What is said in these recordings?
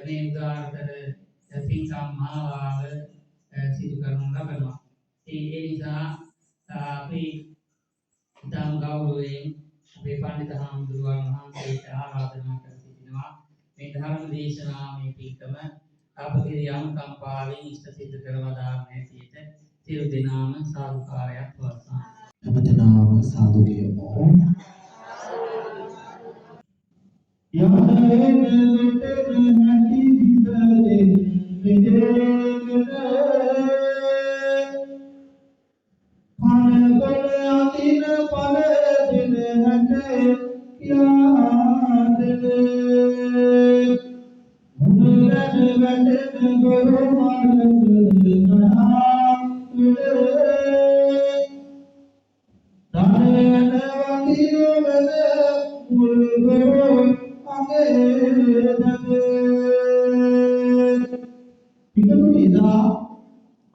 මේ උදාහරණතර පින්කම් මාලාව සිදු කරනු ලබනවා. ඒ නිසා අපි ඉතාම ගෞරවයෙන් අපේ පඬිත හාමුදුරුවන් වහන්සේට ආරාධනා කර සිටිනවා. මේ ධර්ම දේශනාවේ පින්කම අපගේ අනුකම්පාවෙන් ඉෂ්ට සිද්ධ කරවදාන හැටියට සියලු දෙනාම සාදුකාරයක් පවත්වනවා. හැමදෙනාම සාදු කියමු.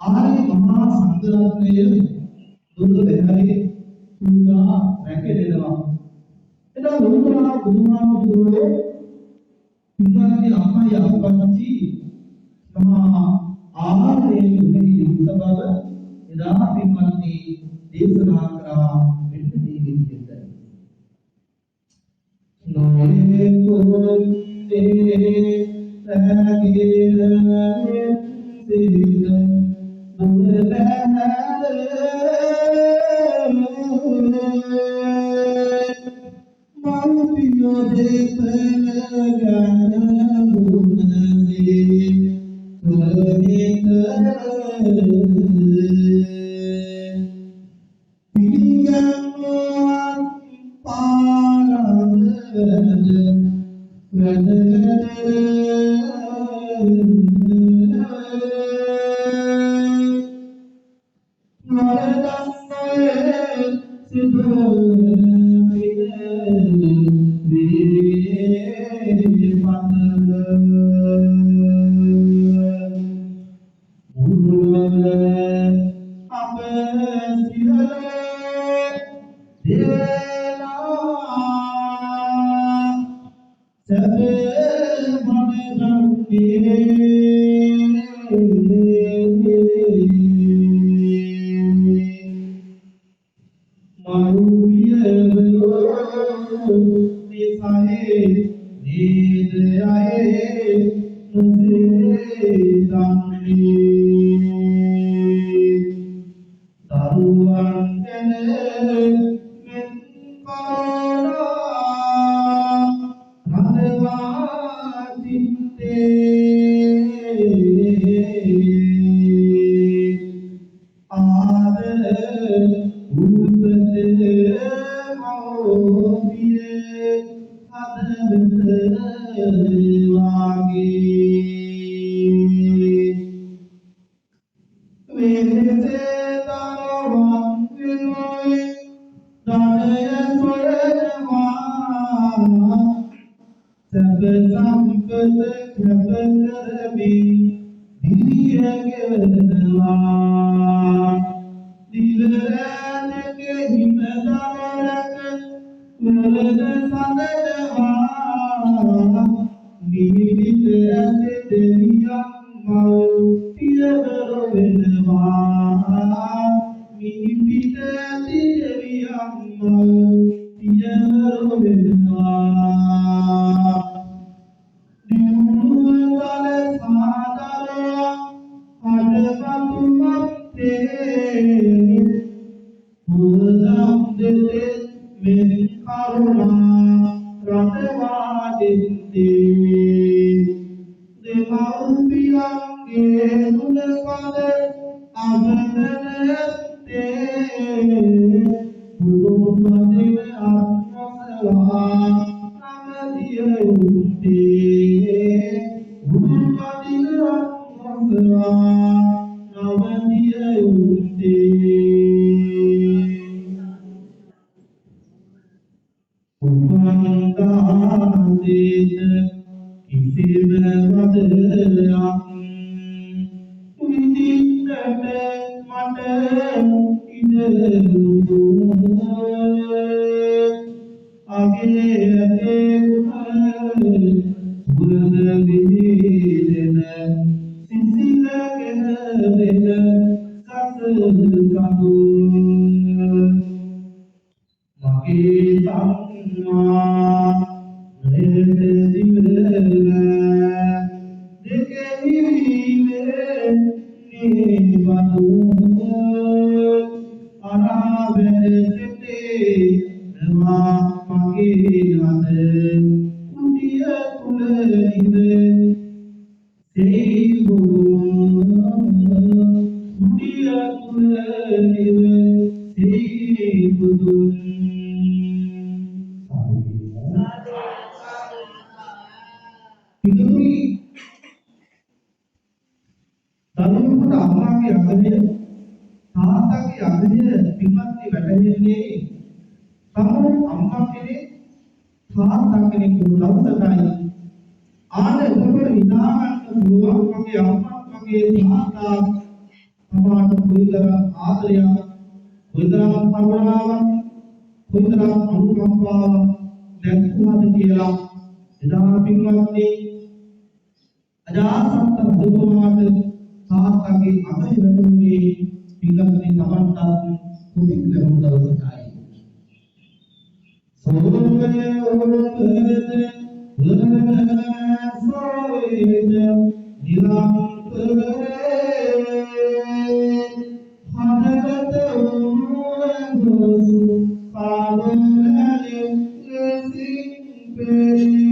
ආර්ය මහා සංඝරත්නය දුර්ග බැහැරේ පූජා රැකෙනවා. එදා ලෝකනා බුදුහාමුදුරුවෝ පිටාගේ අම්මයි අප්පච්චි මහා ආහාරයෙන් උනේ යුක්ත බව එදා පින්වත්නි දේශනා කරා මෙන්න මේ විදිහට. නොයේ කුරුන්නේ රැගිරේ සිද දරුවෙකුට අම්මාගේ අගය තාත්තාගේ අගය පින්වත්නි වැටහෙන්නේ තමන් අම්මා කෙනෙක් තාත්තා කෙනෙක් වුණ දවසටයි ආන එතකොට හිතා ගන්න පුළුවන් මගේ අම්මා මගේ තාත්තා තමාට කොයිතරම් ආදරයක් කොයිතරම් කරුණාවක් කොයිතරම් අනුකම්පාවක් දැක්වුවද කියලා එදා පින්වත්නි අජාසත් රජතුමාට තාත්තගේ අගය වැටුනේ පින්වත්නි තමන්ට කුටික් ලැබුණ දවසටයි සෝමනේ ඔබේ ලනසෝයිද නිරන්තරේ හදගත වූ කාලවලින් සිංපේ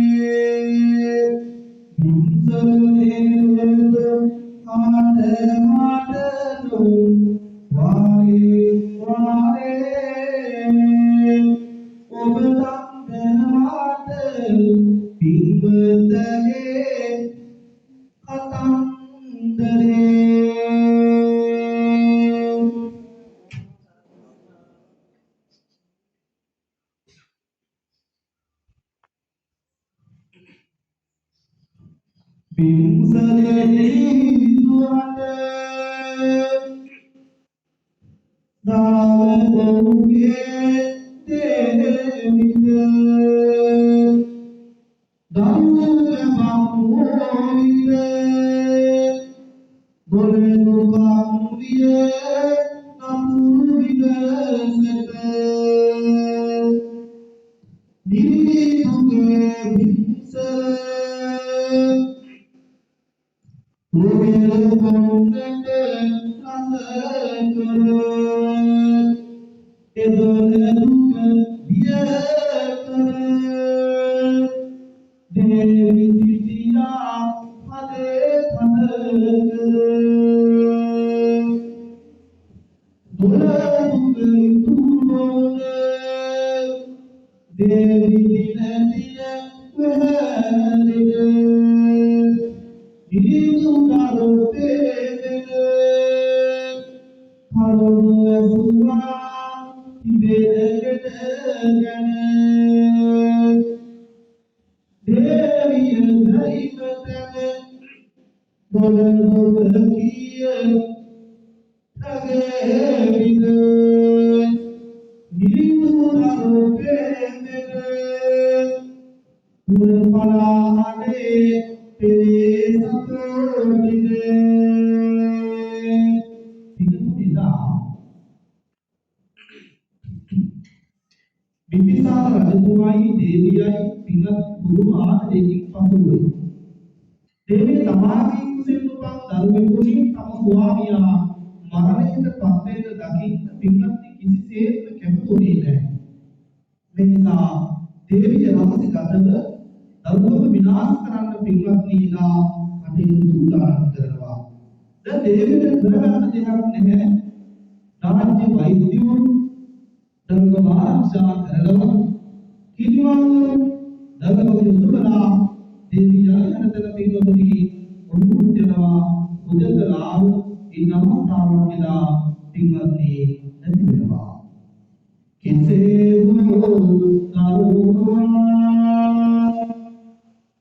බිම්බිසාර රජතුමායි දේවියයි පින්වත් පුදුම ආදරයකින් පසුවයි. දේවිය තමාගේ කුසෙන් උපන් දරුවෙකුනි තම ස්වාමියා මරණයට පත් වෙන දකින්න පින්වත්නි කිසිසේත්ම කැමතුනේ නැහැ. මේ නිසා දේවිය රහසිගතව දරුවව විනාශ කරන්න පින්වත්නි ඉලා කටයුතු සූදානම් කරනවා. දැන් දේවියට කරගන්න දෙයක් නැහැ. රාජ්‍ය වෛද්‍යවරු දරුවව ආරක්ෂා කරනවා. කිරිවල් දරුවව යොදවලා දේවිය යනතන පින්වත්නි උරුත් යනවා. උදකලාව ඉන්න අවස්ථාවක් කියලා පින්වත්නි නැති වෙනවා. කෙසේ වූ දරුවා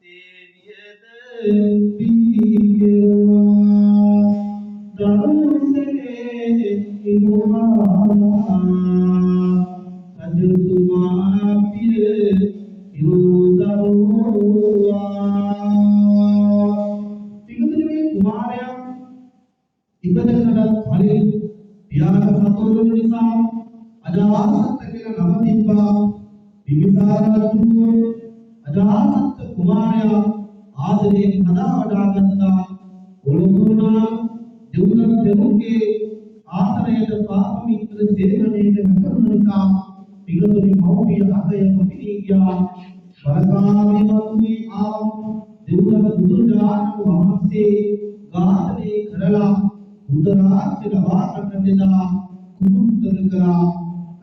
දේවියද පිහිටුවා දරුසේ ඉමුවා රජතුමා පිය ඉරුදරුවා ඉපදෙන්නට කලින් පියාට සතුරු නිසා අජාසත් කියලා නම තිබ්බා. බිම්බිසාර රජු අජාසත් කුමාරයා ආදරයෙන් හදා වඩා ගත්තා. ඔළුණා දෙව්ලොව ආශ්‍රයයට පාප මිත්‍ර සේවනයේ වැටුණු නිසා පිගතුනි මෞපිය අතයම පිරී ගියා. වරකාමී මතුවී ආව දෙව්ලොව බුදුරජාණන් වහන්සේ ඝාතනය කරලා බුද්ධරාජ්‍ය ලබා ගන්නට දෙනා කුමුත්තර කරා.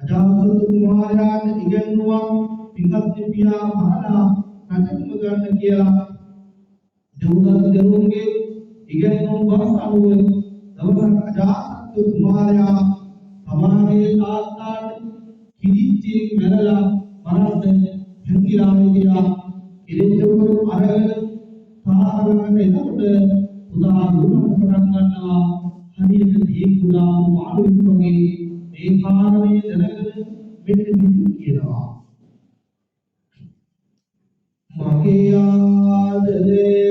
අජාසත් කුමාරයාට ඉගෙනුවා පිගතුනි පියා මහලා රජකම ගන්න කියලා. දෙව්ලොවගේ ඉගෙනුම් බස් අනුව දවසක් අජාසත් කුමාරයා තමාගේ තාත්තාට කිරිච්චෙන් මැරලා මරන්න හැංගිලා හිටියා. කිරිච්චවරු අරගෙන තාරකට එනකොට උදා දුරම පටන් ගන්නවා. හරියට දී කුඩා මාළුවෙක් වගේ මේ කාරණේ දැනගෙන මෙන්න මෙහෙම කියනවා. මගේ ආදරේ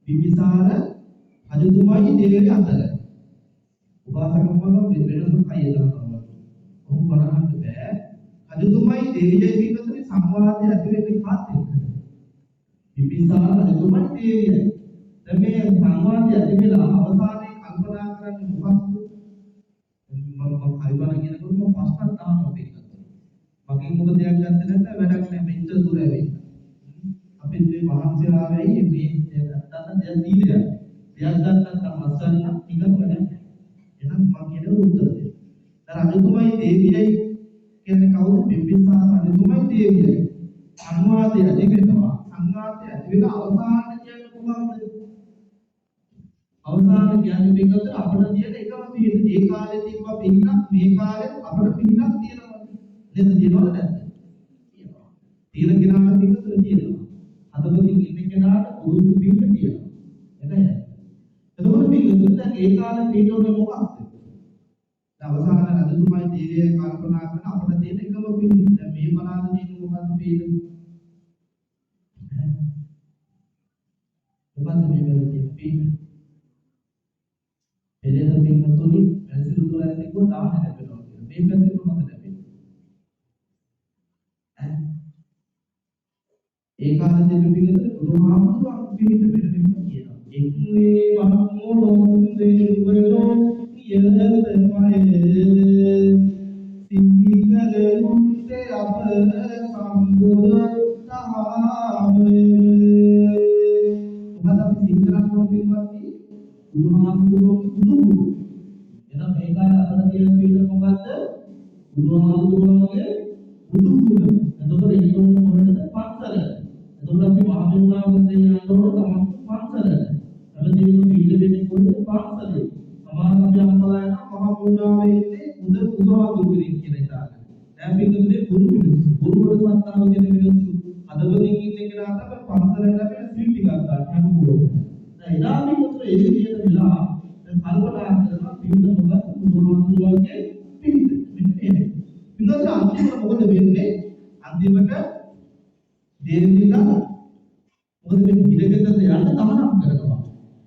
බිම්බිසාර රජතුමාගේ දේවිය අතර උපාසකම්මම වෙනසක් කය දානවා. ඔහු බලහන්න බෑ. රජතුමයි දෙවියයි පිටතේ සංවාදය ඇති වෙන්නේ කාත් එක්කද? බිම්බිසාර රජතුමයි දෙවියයි. දැන් මේ සංවාදය ඇති වෙලා අවසානයේ කල්පනා කරන්නේ මොකක්ද? මම කල්පනා කියනකොට මම ප්‍රශ්නක් අහනවා පිටතේ. මගෙන් මොකද දෙයක් ගත්තේ නැත්නම් වැඩක් නැහැ මෙච්චර දුර ඇවිල්ලා. අපි මේ මහන්සිලා වෙයි මේ නැත්තම් දෙයක් දීලා. දෙයක් ගන්න නැත්නම් අස්සන්න නිකන් වැඩක් නැහැ. එහෙනම් මම කියන උත්තර දෙන්න. දැන් රජතුමයි දෙවියයි කියන්නේ කවුද? බිම්බිසාර රජතුමයි දෙවියයි. සංවාදය ඇති වෙනවා. සංවාදය ඇති වෙලා අවසාන කියන්නේ මොකක්ද? අවසාන කියන්නේ මේකත් අපිට තියෙන එකම පිළිද. ඒ කාලේ තිබ්බ පිළිනක් මේ කාලේ අපිට පිළිනක් තියෙනවා. නේද? තියෙනවද නැද්ද? තියෙනවා. තියෙන කෙනාට පිළිතුර තියෙනවා. හදවතින් ඉන්න කෙනාට උරුදු පිළිතුර තියෙනවා. එතනයි. එතකොට පිළිතුර දැන් ඒ කාලේ පිළිතුර මොකක්ද? අවසාන රජතුමයි දේවිය කල්පනා කරන අපිට තියෙන එකම පිළිතුර. දැන් මේ බලාගෙන ඉන්න මොකද්ද පිළිතුර? මොකද්ද මේ වෙලාවේ තියෙන පිළිතුර? එදෙන පිළිතුරුනි වැසිරු තුරන් තිබුණ දාන ලැබෙනවා කියලා. මේ පැත්තේ කොහොමද ලැබෙන්නේ? ඒ කාලේ තිබෙන පිළිතුර බුදුහාමුදුරුවෝ පිළිතුර මෙන්න කියනවා. එක්වේ වහමෝ දෙවිවරෝ යදමය සිංහිකලුන්තේ අප සම්බුද්ධාමය. ඔබ අපි සිංහලන් කොටින්වත් බුදුහාමුදුරුවෝ බුදුගුරු. එහෙනම් මේ කාලේ අපිට තියෙන පිළිතුර මොකද්ද? බුදුහාමුදුරුවෝගේ බුදුගුරු. එතකොට ඒක මොකටද? පන්සල. එතකොට අපි මහමෙවුනාවකට යනකොට තමයි පන්සල. හැමදේම පිළිද වෙන්නේ කොහොමද? පන්සලේ. සමහර අපි අම්මලා යන මහමෙවුනාවේ ඉන්නේ බුදුහාමුදුරුවෝ කියන ඉතාලේ. දැන් පිළිතුරේ ගුරු මිනිස්සු. ගුරු වල සත්තාව දෙන මිනිස්සු. අදවදින් ඉන්න කෙනාට අපි පන්සලෙන් ලැබෙන සීල් ටිකක් ගන්න හැමෝම. එදා පිළිතුර ඒ විදිහට වෙලා දැන් කල්පනා කරනවා පිළිතුර මොකක්ද බුදුහාමුදුරුවෝගේ පිළිතුර. මෙන්න මේක. පිළිතුර අන්තිමට මොකද වෙන්නේ? අන්තිමට දේවිලා මොකද මේ ඉඩකඩට යන්න තමනම් කරනවා.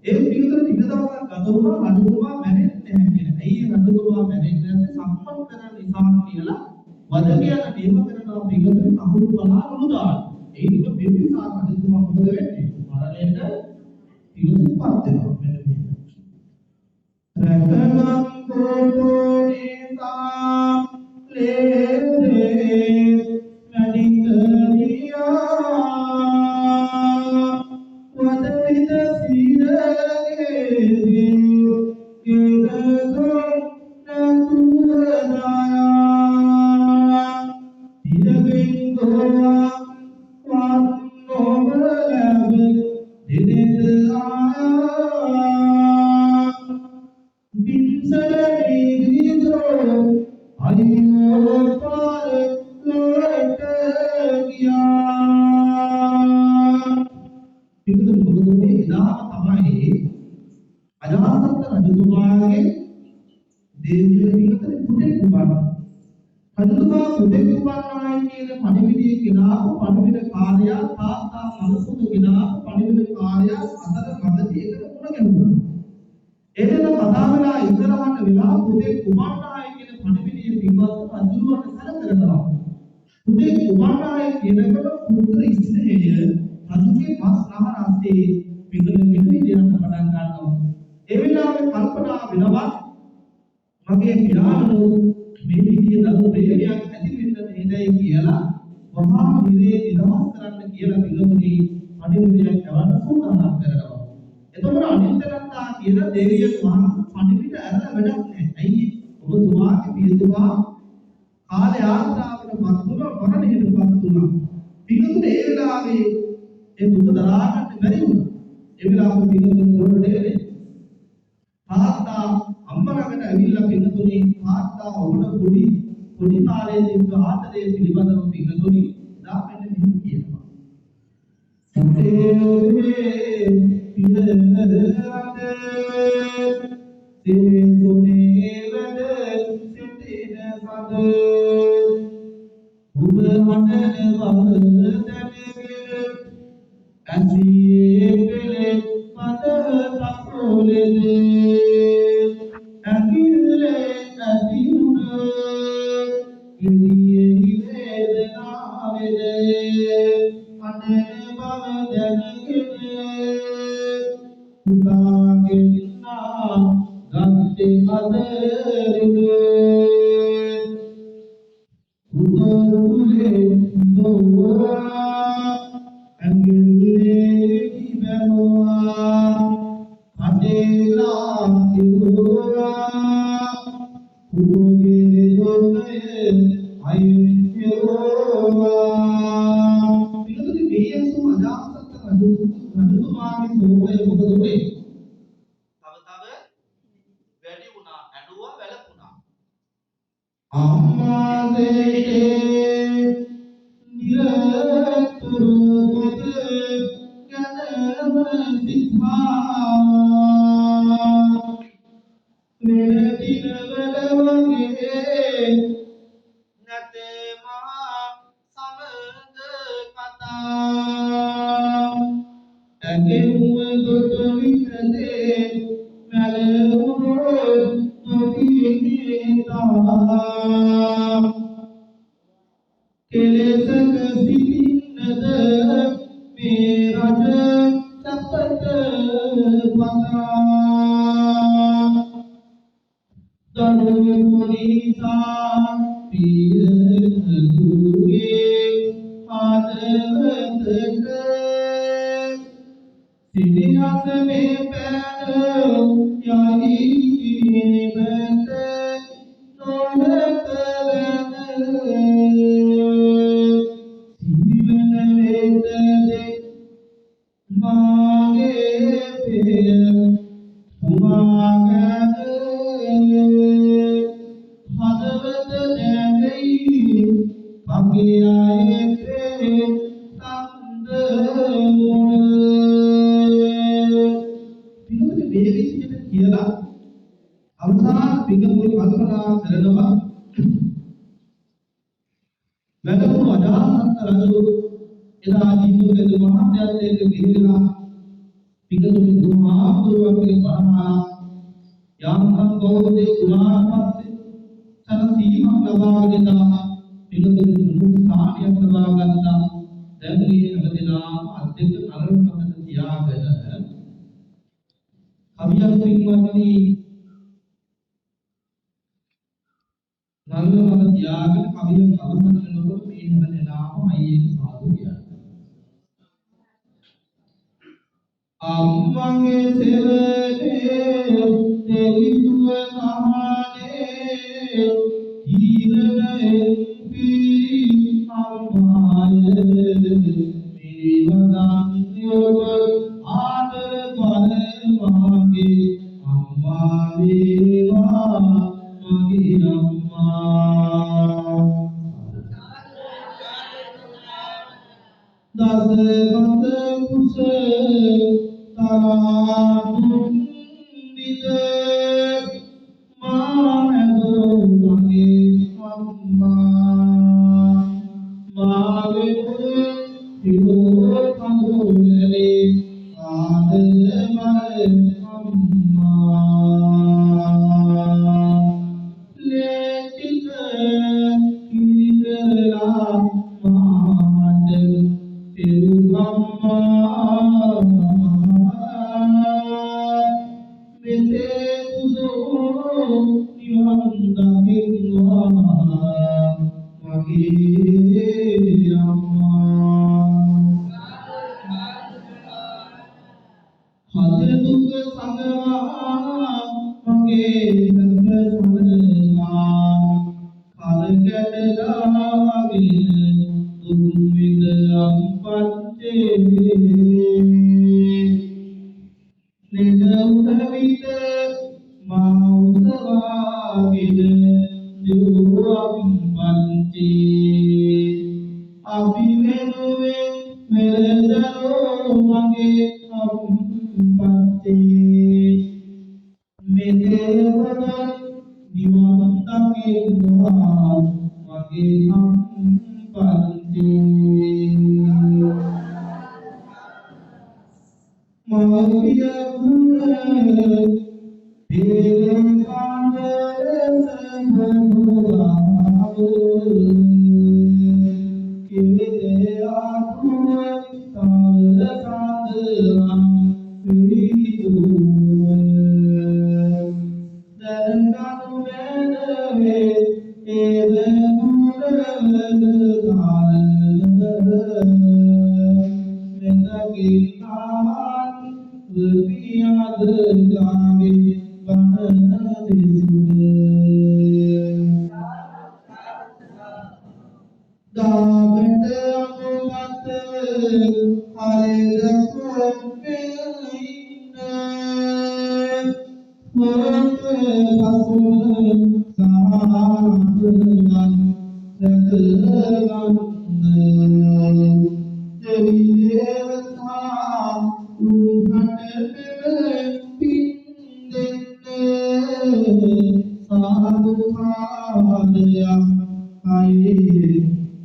ඒ පිළිතුර ටික දවසක් ගත වුණා රජතුමා මැරෙන්නේ නැහැ කියන. ඇයි රජතුමා මැරෙන්නේ නැත්තේ? සම්මන් කරන නිසා කියලා වදකයන් නියම කරනවා පිළිතුර කහුරු බලා උදාන. ඒක බිම්බිසාර රජතුමා මොකද වෙන්නේ? මරණයට පිළිතුරපත් වෙනවා. මෙන්න මේක. රතනම් කෝපෝනිසා ලේදේ මනිකරියා වදවිද සීලගේ කේතෝ නතුරදායා තිරගෙන් ගෝවා වන්නෝබලබ දිනෙත ආයා බින්සලේ ගිරිදෝ අයියෝ පාර ලොට ගියා. පිළිතුරු මොකද එදා තමයි අජාසත් රජතුමාගේ දේවිය පිළිතුර පුතේ කුබාන. රජතුමා පුතේ කුබානයි කියන පණිවිඩය ගෙනාවු පණිවිඩ කාර්යය තාත්තා මනසුදු ගෙනාවු පණිවිඩ කාර්යය අතර මැදදී එකට මුණ ගැහුණා. එදෙන කතා වෙලා ඉස්සරහට වෙලා පුතේ කුබානයි කියන පණිවිඩය පින්වත් රජුලට සැලකරනවා. පුතේ කුබානයි කියනකොට පුත්‍ර ස්නේහය රජුගේ මස් නහරස්සේ පිටුල නිවිදයන් පටන් ගන්නවා. ඒ වෙලාවේ කල්පනා වෙනවා මගේ පියාණෝ මේ විදිහේ දරු ප්‍රේමයක් ඇති වෙන්න නේදයි කියලා වහා නිරේ නිදහස් කරන්න කියලා පිළිතුරේ පණිවිඩයක් යවන්න සූදානම් කරනවා. එතකොට අනිත්‍යකතා කියන දෙවියන් වහන්සේ පණිවිඩ අරලා වැඩක් නැහැ. ඇයි? ඔබතුමාගේ පියතුමා කාල යාත්‍රාවකට පත් වුණා මරණයටපත් වුණා. පිළිතුරේ ඒ වෙලාවේ ඒ දුක දරා ගන්න බැරි වුණා. ඒ වෙලාවේ පිළිතුරු වලට දෙන්නේ තාත්තා අම්මලාගෙන ඇවිල්ලා පිළිතුරේ තාත්තා ඔබට පොඩි කාලේ තිබ්බ ආදරය පිළිබඳව පිළිතුරේ දා මෙන්න මෙහෙම කියනවා. සම්පේ පියරද සිතුනේ වද සිටින සද ඔබ වඩන බව දැනගෙන ඇසියේ පෙලේ මද කපෝලේ ඇකිර උදාගෙන්නා ගත්තේ අදරිනේ උදෝලේ දෝවා අංගිලේ බැලුවා අදේලා කිව්වා උදෝගේ දොනේ අයියෝවා පිළිතුරු මේසු අජාසත් රජතුමාගේ සෝමය මොකද උනේ තව වැඩි වුණා ඇඬුවා වැළපුණා අම්මා දෙයේ නිරතුරු මොද ගැනම සිතා මෙල දිනවල වගේ නැතේ මා සමග කතා ඇගෙමුව දොට විතරේ මැලවුණෝ නොකිනේතා කෙලෙසක සිටින්නද මේ රජ සපත පතා දරුවෙකු නිසා පිය දුගේ ආදවතක සිටිහස මේ පැන යයි බත නොනකරන සීවන වේදේ මාගේ පෙය උමාගන හදවත නැගෙයි මගේ ආයේ තන්ද පිළිතුරු මේ විදිහට කියලා අවසාන පිළිතුරු කල්පනා කරනවා වැදගත් අජාසත් රජු එදා ජීවිතේ මහත්යත් එක්ක ගිහිලා පිළිතුරු දුමා දුරවගේ බණා යම්කම් කවුරුදේ ගුණාන් පස්සේ තන සීමක් ලබාගෙන තා පිළිතුරු මුළු ස්ථානයක් ලබා ගත්තා දැන් මේ හැමදෙනාම අධ්‍යක්ෂ කරණකට තියාගෙන කවියක් පින්වත්නි නල්ල මත තියාගෙන කවියක් අවසන් කරනකොට මේ හැමදෙනාම අයියෙන් සාදු කියන්නේ අම්මගේ සෙවනේ දෙවිතුව සමානේ ජීවනයේ පී අම්මාය මිරිවදන් යොබ ආදර බල මාගේ අම්මා වේවා මගේ අම්මා දසගත කුස තරාදුන් විද මානදෝ මගේ අම්මා මාගේ දිවෝ කඳුලේ ආදමයි අම්මා ලේතික කිදලා මාට පිරුම්මා මෙතේ පුදෝ නිවන් දකින්වා මගේ අම්මා හද දුක සංගවා මගේ සැප සමනලා කලකඩලාගෙන දුක් විඳ අම්පත්තේ නෙද උදවිත මා උසවාගෙන දුවම් පන්ති අපි වෙනුවෙන් මෙලදරෝ මගේ අම්පත්තේ මෙදේවද නිවන් දකින්නවා මගේ අම්පත්තේ මවිය ගුණ දේව කාන්දර සම්බුදාව කිවිදේ ආතුම තල කාන්දරම් පිරිතු පියාද ගාවේ වන දෙසුව දාවට අනුමත හරිද කොපෙයින මොත සසුන සාරංගන් රැකගන්න දෙවි දේවතා උහට පින්දෙන්න සාදුකාදයක් අයේ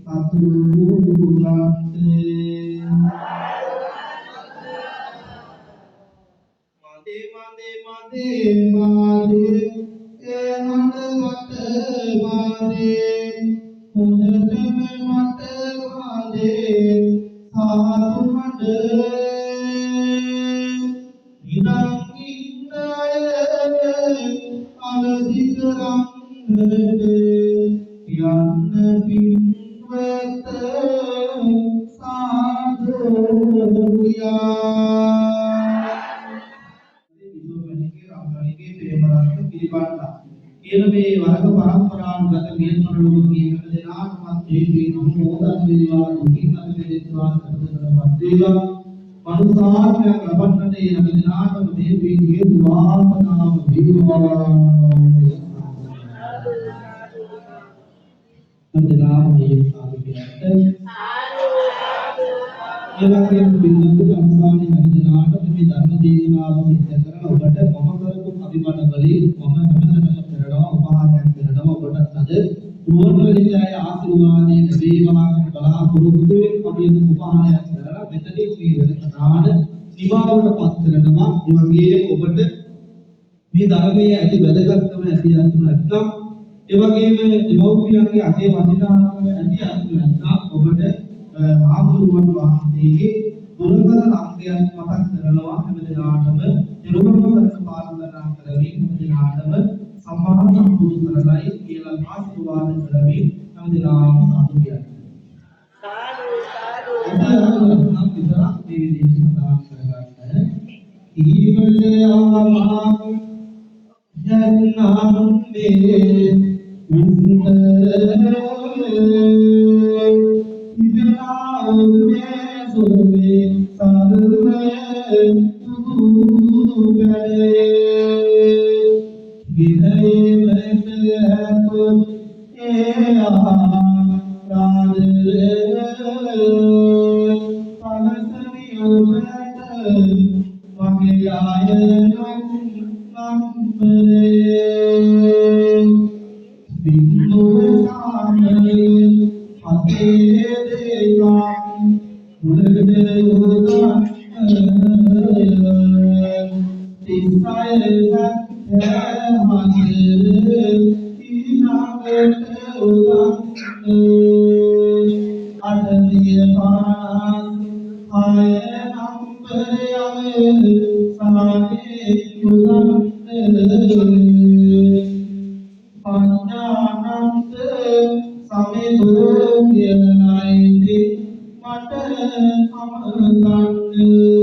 අතුරන්තේ මදේ ඒ හඬවට මාදේ හොඳටම මට මාදේ සාදු හඬ ඉදන් ඉන්න අය අලදිග රංගනට යන්න පින්වත සාදුයා කියන මේ වර්ග පරම්පරානුගත මියන්මරලෝකයේ හැම දෙනාටමත් ජීවී නමෝදන් වේවා දුකින් අත දෙත්වා සතරපත් වේවා මනුසාරයක් ලබන්නට ඒ හැම දෙනාටම මේ වේගයේ වාසනාව වේවා අන්දනාම මේ සාදුකයට එවැගේම බින්දුක අංශානි හැම දෙනාටම මේ ධර්ම දේශනාව සිද්ධ කරලා ඔබට මම කරපු අභිමත වලින් මම හැමදෙනාටම කරනවා උපහාරයක් කරනවා ඔබට අද නුවණලිතය ආශිර්වාදයේ ලැබේවා කියන බලාපොරොත්තු අපි උපහාරයක් කරලා මෙතනින් මේ වෙනකනාන නිවාවටපත් කරනවා ඒ වගේම ඔබට මේ ධර්මයේ ඇති වැදගත්කම ඇති අතුන නැත්නම් ඒ වගේම දෙමව්පියන්ගේ අතේ වටිනාකම ඇති අතුන නැත්නම් ඔබට ආමුරුවන් වහන්සේගේ දුරකථන අංකයක් මතක් කරනවා හැමදෙනාටම නිරෝධ සත්‍ය පාලනා කරමින් හැමදෙනාටම සම්මාන සම්පූර්ණ කරලයි කියලා ආශිර්වාද කරමින් හැමදෙනාම සාදු කියන්න. සාදු සාදු. අපි විතරක් මේ විදිහට සඳහන් කරගන්න. ඊවලයාම ජන්නම් මේ මට අමතන්න